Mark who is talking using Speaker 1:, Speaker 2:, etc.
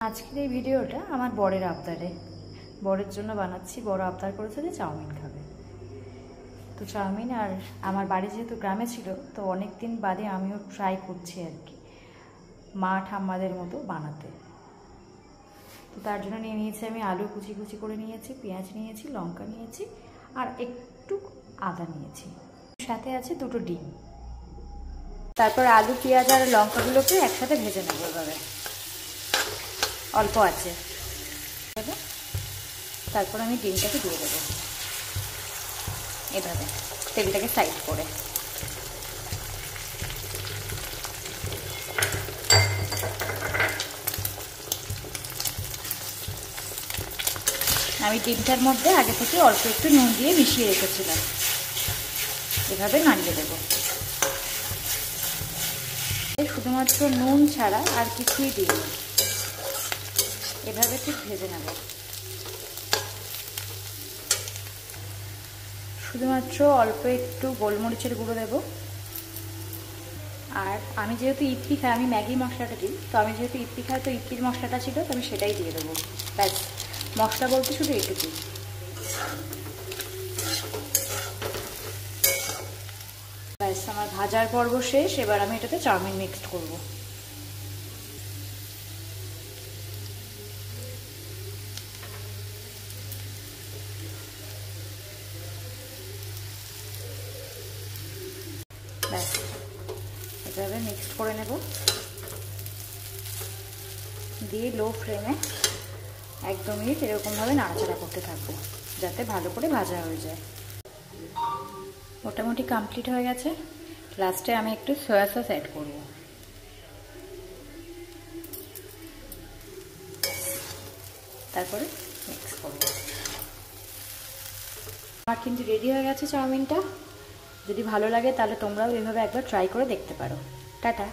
Speaker 1: আজকের এই ভিডিওটা আমার বরের আবদারে, বরের জন্য বানাচ্ছি। বড় আবদার করেছে যে চাউমিন খাবে। তো চাউমিন, আর আমার বাড়ি যেহেতু গ্রামে ছিল, তো অনেক দিন বাদে আমিও ট্রাই করছি আর কি মা ঠাম্মাদের মতো বানাতে। তো তার জন্য নিয়ে নিয়েছি আমি আলু কুচি কুচি করে নিয়েছি, পেঁয়াজ নিয়েছি, লঙ্কা নিয়েছি, আর একটু আদা নিয়েছি, সাথে আছে দুটো ডিম। তারপর আলু পেঁয়াজ আর লঙ্কাগুলোকে একসাথে ভেজে নেবো এভাবে, অল্প আছে। তারপর আমি ডিমটাকে দিয়ে দেবো এভাবে, তেলটাকে সাইড করে। আমি ডিমটার মধ্যে আগে থেকে অল্প একটু নুন দিয়ে মিশিয়ে রেখেছিলাম, এভাবে নাড়িয়ে দেবো। শুধুমাত্র নুন ছাড়া আর কিছুই দিই, এভাবে ঠিক ভেজে নেব। শুধুমাত্র অল্প একটু গোলমরিচের গুঁড়ো দেব। আর আমি যেহেতু ইপি খাই, আমি ম্যাগি মশলাটা দিই, তো আমি যেহেতু ইপি খাই, তো ইপির মশলাটা ছিল, তো আমি সেটাই দিয়ে দেবো। ব্যাস, মশলা বলতে শুধু এইটুকুই। ব্যাস, আমার ভাজার পর্ব শেষ। এবার আমি এটাতে চাউমিন মিক্সড করবো। ব্যাস, এভাবে মিক্সড করে নেব, দিয়ে লো ফ্লেমে 1-2 মিনিট এরকমভাবে নাড়াচাড়া করতে থাকবো, যাতে ভালো করে ভাজা হয়ে যায়। মোটামুটি কমপ্লিট হয়ে গেছে। লাস্টে আমি একটু সয়া সস অ্যাড করব। তারপরে মিক্স করব। আমার কিন্তু রেডি হয়ে গেছে চাউমিনটা। যদি ভালো লাগে তাহলে তোমরাও এভাবে একবার ট্রাই করে দেখতে পারো। টাটা।